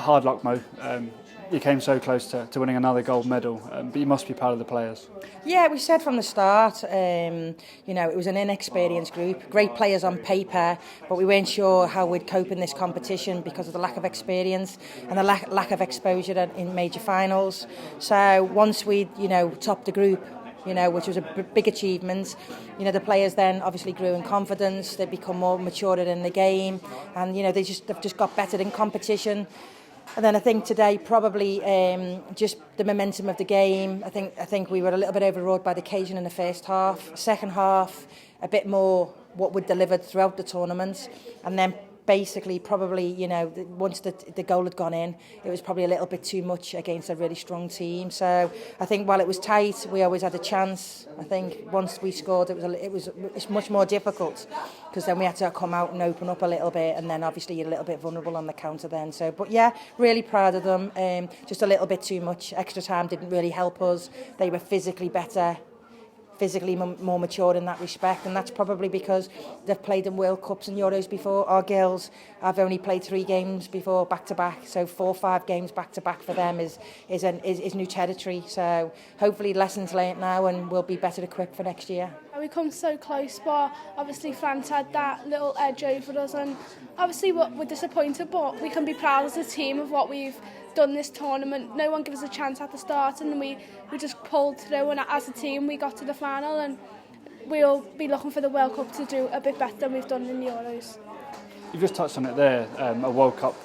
hard luck, Mo. You came so close to winning another gold medal, but you must be proud of the players. Yeah, we said from the start, it was an inexperienced group, great players on paper, but we weren't sure how we'd cope in this competition because of the lack of experience and the lack of exposure in major finals. So once we, topped the group, which was a big achievement. The players then obviously grew in confidence. They become more matured in the game, and they've just got better in competition. And then I think today probably just the momentum of the game. I think we were a little bit overawed by the occasion in the first half. Second half, a bit more what we'd delivered throughout the tournament, and then basically probably once the goal had gone in, it was probably a little bit too much against a really strong team. So I think while it was tight, we always had a chance. I think once we scored, it's much more difficult because then we had to come out and open up a little bit, and then obviously you're a little bit vulnerable on the counter then. So, but yeah, really proud of them. Just a little bit too much. Extra time didn't really help us. They were physically better, physically more mature in that respect, and that's probably because they've played in World Cups and Euros before. Our girls have only played 3 games before back to back, so 4 or 5 games back to back for them is new territory. So hopefully lessons learnt now, and we'll be better equipped for next year. We come so close, but obviously France had that little edge over us, and obviously we're disappointed, but we can be proud as a team of what we've done this tournament. No one gave us a chance at the start, and we just pulled through, and as a team we got to the final, and we'll be looking for the World Cup to do a bit better than we've done in the Euros. You've just touched on it there, a World Cup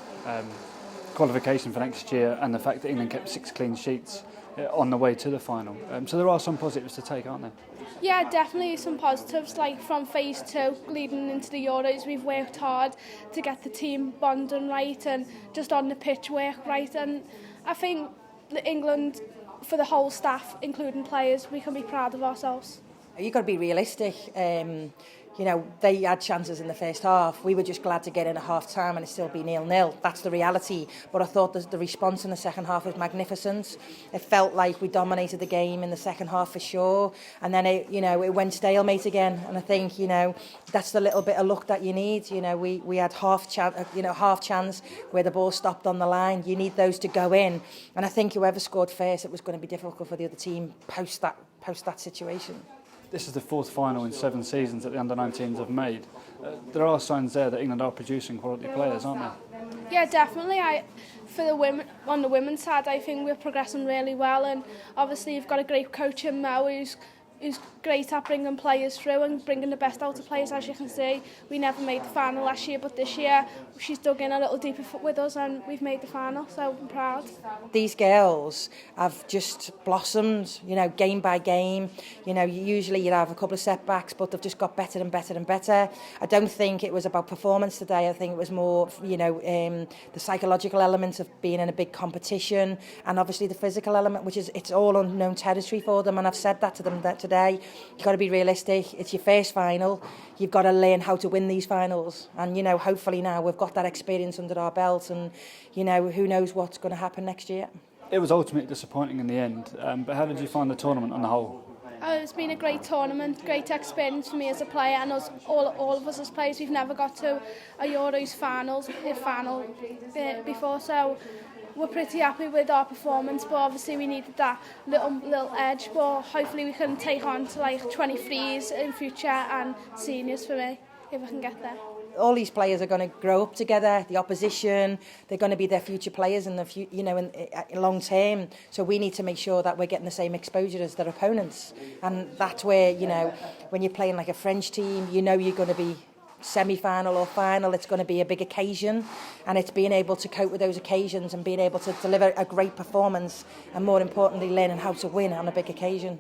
qualification for next year, and the fact that England kept 6 clean sheets on the way to the final. So there are some positives to take, aren't there? Yeah, definitely some positives. Like from phase 2 leading into the Euros, we've worked hard to get the team bonding right and just on the pitch work right, and I think England, for the whole staff including players, we can be proud of ourselves. You've got to be realistic. They had chances in the first half. We were just glad to get in at half time and it still be 0-0. That's the reality. But I thought the response in the second half was magnificent. It felt like we dominated the game in the second half for sure. And then it went stalemate again. And I think that's the little bit of luck that you need. We had half chance where the ball stopped on the line. You need those to go in. And I think whoever scored first, it was going to be difficult for the other team post that situation. This is the 4th final in 7 seasons that the under-19s have made. There are signs there that England are producing quality players, aren't there? Yeah, definitely. For the women, on the women's side, I think we're progressing really well, and obviously you've got a great coach in Mo who's great at bringing players through and bringing the best out of players. As you can see, we never made the final last year, but this year she's dug in a little deeper with us and we've made the final, so I'm proud. These girls have just blossomed, game by game. Usually you'd have a couple of setbacks, but they've just got better and better and better. I don't think it was about performance today. I think it was more, the psychological element of being in a big competition, and obviously the physical element, which is it's all unknown territory for them. And I've said that to them today. You've got to be realistic. It's your first final. You've got to learn how to win these finals. And, hopefully now we've got that experience under our belt, and, who knows what's going to happen next year. It was ultimately disappointing in the end, but how did you find the tournament on the whole? It's been a great tournament, great experience for me as a player, and us, all of us as players. We've never got to a Euros final before, so we're pretty happy with our performance, but obviously we needed that little edge, but hopefully we can take on to like 23s in future and seniors for me, if I can get there. All these players are going to grow up together, the opposition, they're going to be their future players in the in long term, so we need to make sure that we're getting the same exposure as their opponents, and that's where, when you're playing like a French team, you're going to be semi-final or final, it's going to be a big occasion, and it's being able to cope with those occasions and being able to deliver a great performance, and more importantly learning how to win on a big occasion.